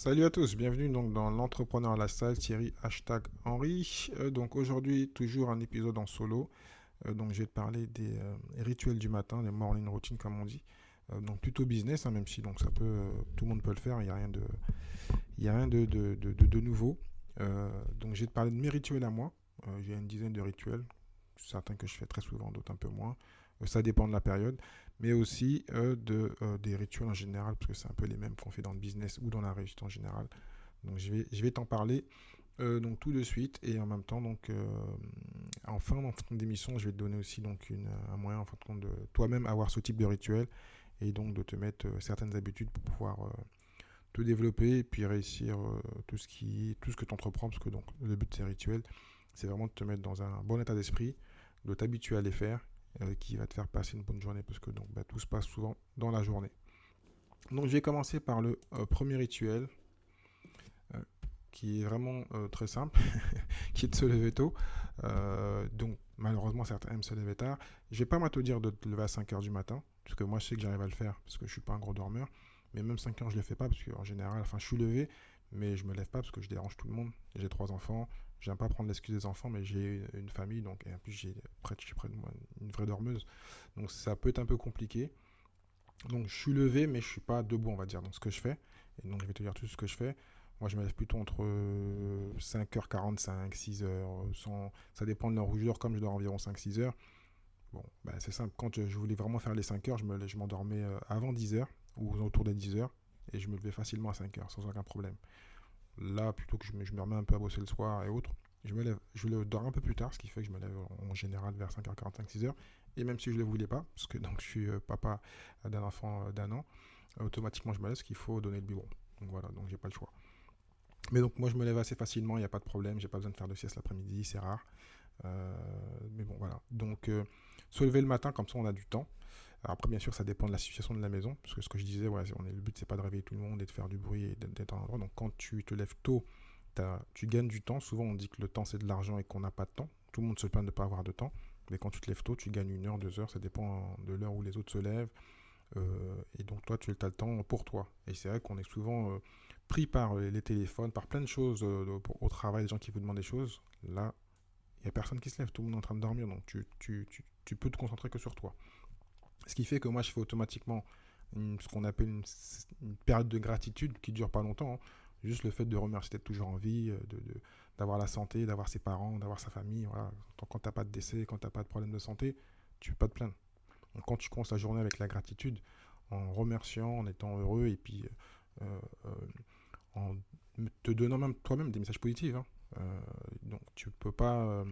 Salut à tous, bienvenue donc dans l'entrepreneur lifestyle, Thierry hashtag Henry. Donc aujourd'hui toujours un épisode en solo. Donc je vais te parler des rituels du matin, les morning routines comme on dit. Donc plutôt business, hein, même si donc ça peut, tout le monde peut le faire, il y a rien de nouveau. Donc je vais te parler de mes rituels à moi. J'ai une dizaine de rituels, certains que je fais très souvent, d'autres un peu moins. Ça dépend de la période, mais aussi des rituels en général, parce que c'est un peu les mêmes qu'on fait dans le business ou dans la réussite en général. Donc je vais t'en parler donc tout de suite et en même temps donc en fin d'émission je vais te donner aussi donc un moyen en fin de compte de toi-même avoir ce type de rituel et donc de te mettre certaines habitudes pour pouvoir te développer et puis réussir tout ce que tu entreprends parce que donc le but de ces rituels c'est vraiment de te mettre dans un bon état d'esprit, de t'habituer à les faire qui va te faire passer une bonne journée parce que donc tout se passe souvent dans la journée. Donc je vais commencer par le premier rituel euh, qui est vraiment très simple, qui est de se lever tôt. Donc malheureusement certains aiment se lever tard. Je vais pas moi te dire de te lever à 5 heures du matin, parce que moi je sais que j'arrive à le faire, parce que je suis pas un gros dormeur. Mais même 5 heures je le fais pas, parce qu'en général, enfin je suis levé, mais je me lève pas parce que je dérange tout le monde. J'ai 3 enfants, j'aime pas prendre l'excuse des enfants, mais j'ai une famille, donc, et en plus je suis près de moi une vraie dormeuse. Donc ça peut être un peu compliqué. Donc je suis levé, mais je suis pas debout, on va dire, dans ce que je fais. Et donc je vais te dire tout ce que je fais. Moi, je me lève plutôt entre 5h45, 6h. Ça dépend de l'heure où je dors, comme je dors environ 5-6 heures. Bon, bah, c'est simple. Quand je voulais vraiment faire les 5 heures, je m'endormais avant 10 heures ou autour des 10 heures. Et je me levais facilement à 5 heures, sans aucun problème. Là, plutôt que je me remets un peu à bosser le soir et autres, je dors un peu plus tard, ce qui fait que je me lève en général vers 5h45, 6 heures. Et même si je ne le voulais pas, parce que donc, je suis papa d'un enfant d'1 an, automatiquement je me lève, parce qu'il faut donner le biberon. Donc voilà, donc j'ai pas le choix. Mais donc moi je me lève assez facilement, il n'y a pas de problème, j'ai pas besoin de faire de sieste l'après-midi, c'est rare. Euh, mais bon voilà. Donc se lever le matin, comme ça on a du temps. Alors, après bien sûr ça dépend de la situation de la maison, parce que ce que je disais, ouais, le but c'est pas de réveiller tout le monde et de faire du bruit et d'être en endroit. Donc quand tu te lèves tôt, tu gagnes du temps. Souvent on dit que le temps c'est de l'argent et qu'on n'a pas de temps. Tout le monde se plaint de ne pas avoir de temps. Mais quand tu te lèves tôt, tu gagnes 1 heure, 2 heures, ça dépend de l'heure où les autres se lèvent. Et donc toi, tu as le temps pour toi. Et c'est vrai qu'on est souvent pris par les téléphones, par plein de choses au travail, des gens qui vous demandent des choses. Là, il n'y a personne qui se lève, tout le monde est en train de dormir, donc tu peux te concentrer que sur toi. Ce qui fait que moi, je fais automatiquement ce qu'on appelle une période de gratitude qui dure pas longtemps, hein. Juste le fait de remercier d'être toujours en vie, d'avoir la santé, d'avoir ses parents, d'avoir sa famille. Voilà. Quand tu n'as pas de décès, quand tu n'as pas de problème de santé, tu ne peux pas te plaindre. Donc, quand tu commences la journée avec la gratitude, en remerciant, en étant heureux et puis euh, en te donnant même toi-même des messages positifs, hein. Donc tu peux pas.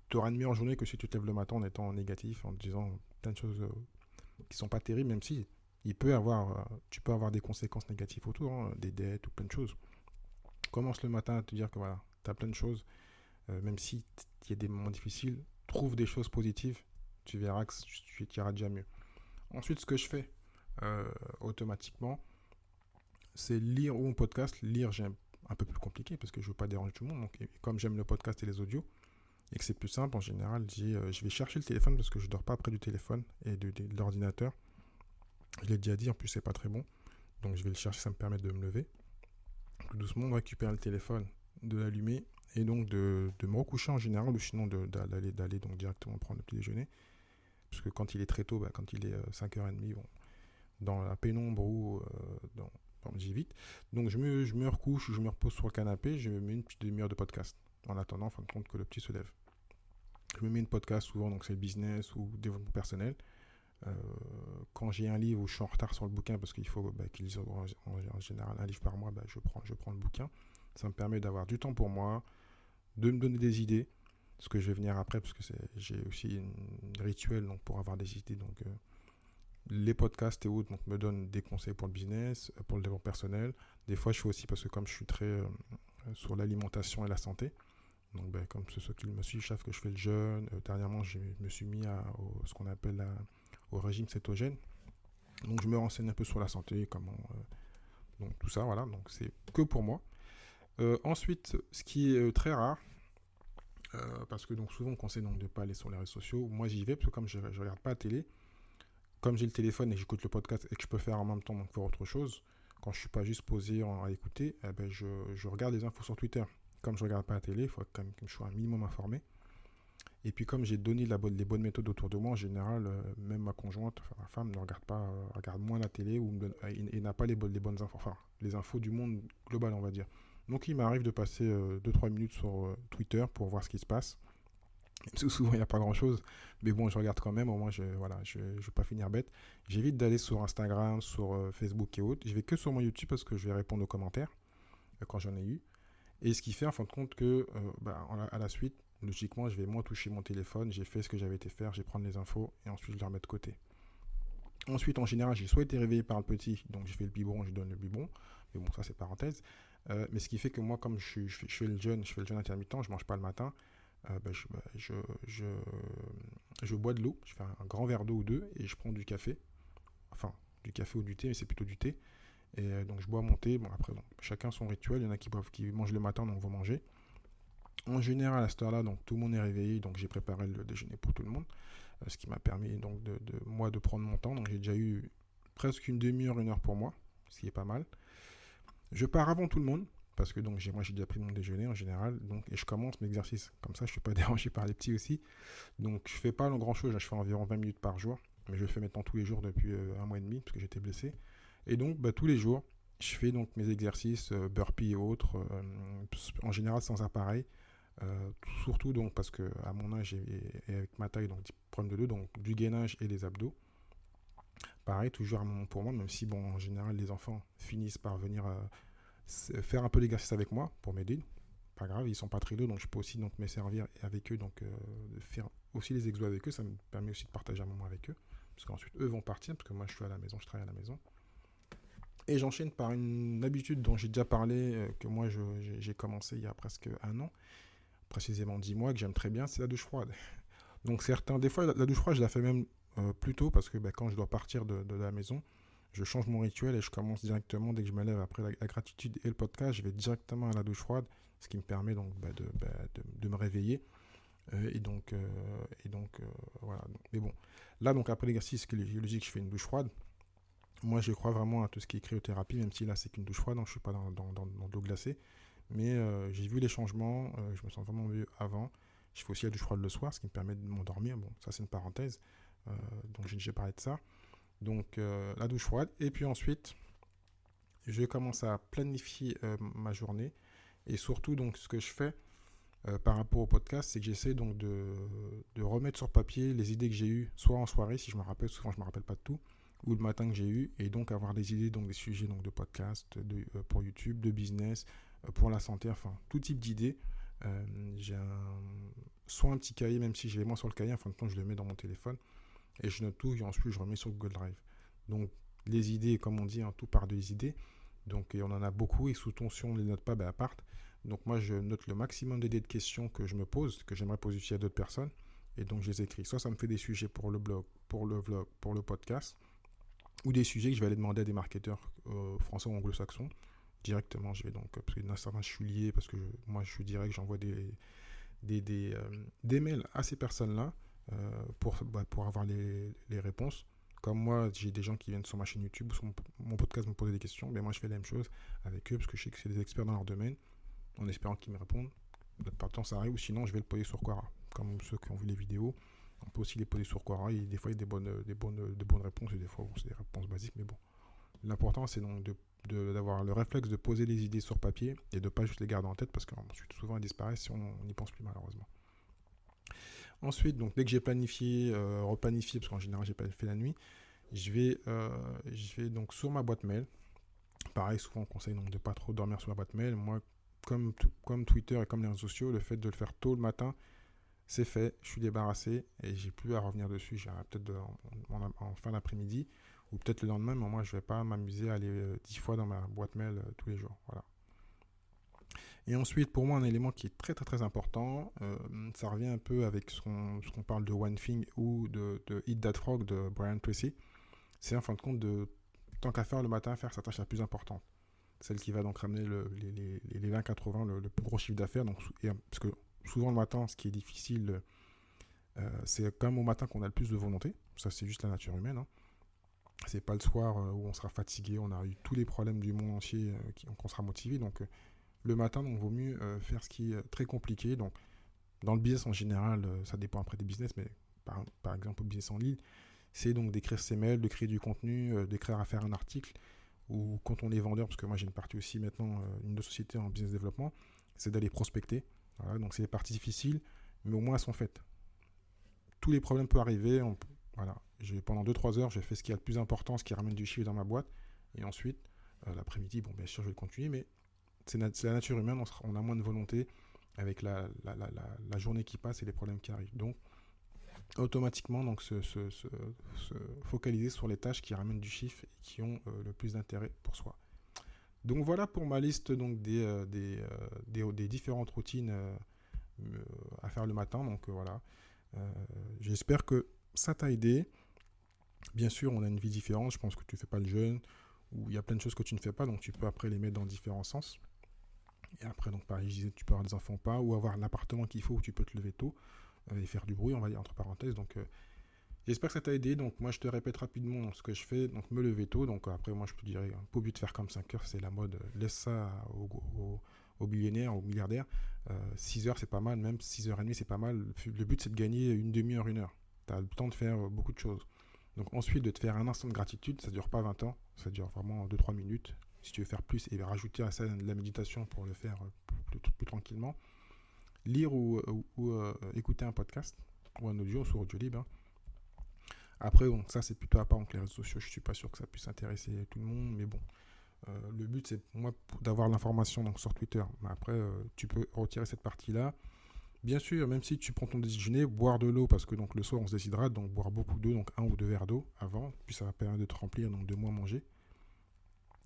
Tu auras une meilleure journée que si tu te lèves le matin en étant négatif, en te disant plein de choses qui sont pas terribles, même si tu peux avoir des conséquences négatives autour, hein, des dettes ou plein de choses. Commence le matin à te dire que voilà, tu as plein de choses, même si il y a des moments difficiles, trouve des choses positives, tu verras que tu iras déjà mieux. Ensuite, ce que je fais automatiquement, c'est lire ou un podcast. Lire, j'ai un peu plus compliqué parce que je ne veux pas déranger tout le monde. Donc, comme j'aime le podcast et les audios, et que c'est plus simple en général, je vais chercher le téléphone parce que je ne dors pas près du téléphone et de l'ordinateur. Je l'ai déjà dit, en plus, c'est pas très bon. Donc, je vais le chercher, ça me permet de me lever. Tout doucement, on récupère le téléphone, de l'allumer et donc de me recoucher en général ou sinon d'aller donc directement prendre le petit déjeuner. Parce que quand il est très tôt, quand il est 5h30, bon, dans la pénombre ou j'y vite. Donc je me recouche, je me repose sur le canapé, je me mets une petite demi-heure de podcast en attendant en fin de compte que le petit se lève. Je me mets une podcast souvent, donc c'est le business ou développement personnel. Euh, Quand j'ai un livre où je suis en retard sur le bouquin parce qu'il faut qu'il lise en général un livre par mois, je prends le bouquin. Ça me permet d'avoir du temps pour moi, de me donner des idées, ce que je vais venir après parce que j'ai aussi un rituel donc, pour avoir des idées. Donc les podcasts et autres donc, me donnent des conseils pour le business, pour le développement personnel. Des fois, je fais aussi parce que comme je suis très sur l'alimentation et la santé, donc comme ceux qui me suivent savent que je fais le jeûne. Dernièrement, je me suis mis ce qu'on appelle au régime cétogène. Donc, je me renseigne un peu sur la santé, comment. Donc, tout ça, voilà. Donc, c'est que pour moi. Ensuite, ce qui est très rare, parce que donc souvent on conseille donc de ne pas aller sur les réseaux sociaux. Moi, j'y vais parce que comme je ne regarde pas la télé, comme j'ai le téléphone et que j'écoute le podcast et que je peux faire en même temps donc faire autre chose, quand je suis pas juste posé à écouter, eh ben je regarde les infos sur Twitter. Comme je regarde pas la télé, il faut quand même que je sois un minimum informé. Et puis comme j'ai donné les bonnes méthodes autour de moi, en général, même ma conjointe, enfin ma femme, ne regarde pas, regarde moins la télé ou et n'a pas les bonnes infos, enfin les infos du monde global, on va dire. Donc il m'arrive de passer 2-3 minutes sur Twitter pour voir ce qui se passe. Même si souvent il n'y a pas grand chose, mais bon, je regarde quand même, au moins je ne vais pas finir bête. J'évite d'aller sur Instagram, sur Facebook et autres. Je vais que sur mon YouTube parce que je vais répondre aux commentaires quand j'en ai eu. Et ce qui fait en fin de compte que à la suite, logiquement, je vais moins toucher mon téléphone, j'ai fait ce que j'avais été faire, je vais prendre les infos et ensuite je les remets de côté. Ensuite, en général, j'ai soit été réveillé par le petit, donc je fais le biberon, je donne le biberon, mais bon, ça c'est parenthèse. Mais ce qui fait que moi, comme je fais le jeûne intermittent, je mange pas le matin, je bois de l'eau, je fais un grand verre d'eau ou deux et je prends du café, enfin du café ou du thé, mais c'est plutôt du thé. Et donc je bois mon thé. Bon, après, bon, chacun son rituel. Il y en a qui mangent le matin, donc vont manger. En général, à cette heure-là, donc tout le monde est réveillé, donc j'ai préparé le déjeuner pour tout le monde, ce qui m'a permis donc moi de prendre mon temps. Donc j'ai déjà eu presque une demi-heure, 1 heure pour moi, ce qui est pas mal. Je pars avant tout le monde parce que donc moi j'ai déjà pris mon déjeuner en général, donc et je commence mes exercices. Comme ça, je ne suis pas dérangé par les petits aussi. Donc je fais pas grand chose, je fais environ 20 minutes par jour, mais je le fais maintenant tous les jours depuis 1 mois et demi parce que j'étais blessé. Et donc tous les jours, je fais donc mes exercices burpees et autres, en général sans appareil. Surtout donc parce que à mon âge et avec ma taille, donc problème de dos, donc du gainage et des abdos. Pareil, toujours un moment pour moi, même si bon en général les enfants finissent par venir faire un peu d'exercice avec moi pour m'aider. Pas grave, ils sont pas très lourds, donc je peux aussi donc me servir avec eux, donc de faire aussi les exos avec eux. Ça me permet aussi de partager un moment avec eux, parce qu'ensuite eux vont partir, parce que moi je suis à la maison, je travaille à la maison. Et j'enchaîne par une habitude dont j'ai déjà parlé, que moi j'ai commencé il y a presque 1 an, précisément 10 mois, que j'aime très bien, c'est la douche froide. Donc des fois la douche froide je la fais même plus tôt, parce que quand je dois partir de la maison, je change mon rituel et je commence directement dès que je me lève après la gratitude et le podcast, je vais directement à la douche froide, ce qui me permet donc de me réveiller. Voilà. Mais bon, là donc après l'exercice logique, je fais une douche froide. Moi je crois vraiment à tout ce qui est cryothérapie, même si là c'est qu'une douche froide, donc je suis pas dans de l'eau glacée. Mais j'ai vu les changements, je me sens vraiment mieux avant. Je fais aussi la douche froide le soir, ce qui me permet de m'endormir. Bon, ça c'est une parenthèse, donc j'ai déjà parlé de ça. Donc la douche froide. Et puis ensuite, je commence à planifier ma journée. Et surtout, donc, ce que je fais par rapport au podcast, c'est que j'essaie donc de remettre sur papier les idées que j'ai eues, soit en soirée, si je me rappelle, souvent je ne me rappelle pas de tout, ou le matin que j'ai eu, et donc avoir des idées, donc des sujets donc, de podcast, pour YouTube, de business, pour la santé, enfin, tout type d'idées. J'ai soit un petit cahier, même si je l'ai moins sur le cahier, en fin de compte, je le mets dans mon téléphone, et je note tout, et ensuite je remets sur Google Drive. Donc, les idées, comme on dit, tout part des idées. Donc, et on en a beaucoup, et surtout, si on ne les note pas, elles partent. Donc, moi, je note le maximum d'idées de questions que je me pose, que j'aimerais poser aussi à d'autres personnes. Et donc, je les écris. Soit ça me fait des sujets pour le blog, pour le vlog, pour le podcast, ou des sujets que je vais aller demander à des marketeurs français ou anglo-saxons. Directement, je vais donc, parce que dans certains, je suis lié, parce que moi, je suis direct, j'envoie des mails à ces personnes-là pour avoir les réponses. Comme moi, j'ai des gens qui viennent sur ma chaîne YouTube ou sur mon podcast me poser des questions, mais moi je fais la même chose avec eux parce que je sais que c'est des experts dans leur domaine, en espérant qu'ils me répondent. La plupart du temps ça arrive, ou sinon je vais le poser sur Quora. Comme ceux qui ont vu les vidéos, on peut aussi les poser sur Quora, et des fois il y a des bonnes réponses, et des fois bon, c'est des réponses basiques, mais bon. L'important c'est donc d'avoir le réflexe de poser les idées sur papier et de ne pas juste les garder en tête, parce qu'ensuite souvent elles disparaissent si on n'y pense plus, malheureusement. Ensuite, donc, dès que j'ai planifié, replanifié, parce qu'en général j'ai planifié la nuit, je vais donc sur ma boîte mail. Pareil, souvent on conseille donc de ne pas trop dormir sur la boîte mail. Moi, comme Twitter et comme les réseaux sociaux, le fait de le faire tôt le matin, c'est fait, je suis débarrassé et j'ai plus à revenir dessus. J'irai peut-être en fin d'après-midi ou peut-être le lendemain, mais moi je ne vais pas m'amuser à aller 10 fois dans ma boîte mail tous les jours. Voilà. Et ensuite, pour moi, un élément qui est très très très important, ça revient un peu avec ce qu'on parle de One Thing ou de Eat That Frog de Brian Tracy. C'est en fin de compte tant qu'à faire le matin, faire sa tâche la plus importante. Celle qui va donc ramener les 20-80, le plus gros chiffre d'affaires. Parce que souvent le matin, ce qui est difficile, c'est quand même au matin qu'on a le plus de volonté. Ça, c'est juste la nature humaine. C'est pas le soir où on sera fatigué, on a eu tous les problèmes du monde entier, qu'on sera motivé. Donc le matin, donc vaut mieux faire ce qui est très compliqué. Donc dans le business en général, ça dépend après des business, mais par exemple au business en ligne, c'est donc d'écrire ses mails, de créer du contenu, d'écrire à faire un article, ou quand on est vendeur, parce que moi j'ai une partie aussi maintenant, une autre société en business développement, c'est d'aller prospecter. Voilà, donc c'est les parties difficiles, mais au moins elles sont faites. Tous les problèmes peuvent arriver, voilà. Pendant 2-3 heures, j'ai fait ce qui est le plus important, ce qui ramène du chiffre dans ma boîte, et ensuite, l'après-midi, bon bien sûr je vais continuer, mais c'est la nature humaine, on a moins de volonté avec la journée qui passe et les problèmes qui arrivent. Donc automatiquement donc se focaliser sur les tâches qui ramènent du chiffre et qui ont le plus d'intérêt pour soi. Donc voilà pour ma liste donc des différentes routines à faire le matin. Donc voilà, j'espère que ça t'a aidé. Bien sûr, on a une vie différente. Je pense que tu ne fais pas le jeûne, ou il y a plein de choses que tu ne fais pas, donc tu peux après les mettre dans différents sens. Et après, donc pareil, je disais, tu peux avoir des enfants ou pas, ou avoir l'appartement qu'il faut où tu peux te lever tôt et faire du bruit, on va dire entre parenthèses. Donc j'espère que ça t'a aidé. Donc moi je te répète rapidement ce que je fais. Donc me lever tôt. Donc après moi je te dirais, pas obligé de faire comme 5 heures, c'est la mode. Laisse ça aux millionnaires, aux milliardaires. 6 heures c'est pas mal, même 6h30 c'est pas mal. Le but c'est de gagner une demi-heure, 1 heure. Tu as le temps de faire beaucoup de choses. Donc ensuite de te faire un instant de gratitude, ça dure pas 20 ans, ça dure vraiment 2-3 minutes. Si tu veux faire plus et rajouter à ça de la méditation pour le faire plus tranquillement. Lire ou écouter un podcast ou un audio sur Audiolib. Hein. Après, bon, ça c'est plutôt à part, donc les réseaux sociaux, je suis pas sûr que ça puisse intéresser tout le monde, mais bon, le but c'est moi d'avoir l'information donc sur Twitter. Mais après, tu peux retirer cette partie-là. Bien sûr, même si tu prends ton déjeuner, boire de l'eau, parce que donc le soir on se déshydrate, donc boire beaucoup d'eau, donc 1 ou 2 verres d'eau avant, puis ça va permettre de te remplir, donc de moins manger.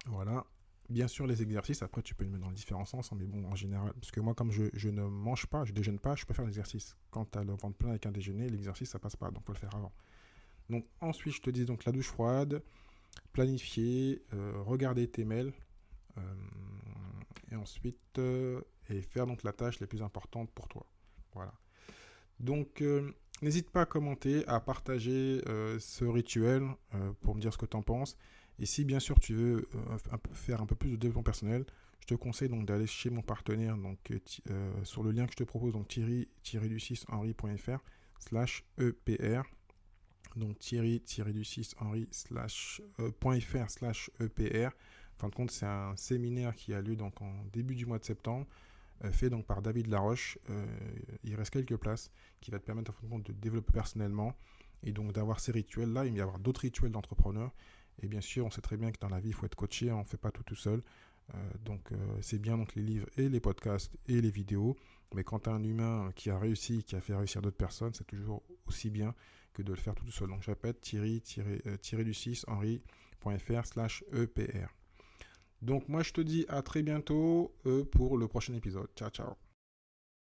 Voilà. Bien sûr, les exercices, après tu peux le mettre dans les différents sens, hein, mais bon, en général, parce que moi, comme je ne mange pas, je déjeune pas, je peux faire l'exercice. Quand tu as le ventre plein avec un déjeuner, l'exercice, ça passe pas, donc il faut le faire avant. Donc ensuite, je te dis donc la douche froide, planifier, regarder tes mails, et ensuite, et faire donc la tâche la plus importante pour toi. Voilà. Donc, n'hésite pas à commenter, à partager ce rituel pour me dire ce que tu en penses. Et si bien sûr tu veux faire un peu plus de développement personnel, je te conseille donc d'aller chez mon partenaire donc, sur le lien que je te propose, donc thierry-du6henry.fr/EPR. Donc thierry-du6henry.fr/EPR. En fin de compte, c'est un séminaire qui a lieu donc en début du mois de septembre, fait donc par David Laroche. Il reste quelques places qui va te permettre en fin de compte de développer personnellement et donc d'avoir ces rituels là. Il va y avoir d'autres rituels d'entrepreneurs. Et bien sûr, on sait très bien que dans la vie, il faut être coaché, on ne fait pas tout seul. Donc c'est bien donc les livres et les podcasts et les vidéos. Mais quand tu as un humain qui a réussi, qui a fait réussir d'autres personnes, c'est toujours aussi bien que de le faire tout seul. Donc je répète, thierry-du6henry.fr/EPR. Donc moi je te dis à très bientôt pour le prochain épisode. Ciao, ciao.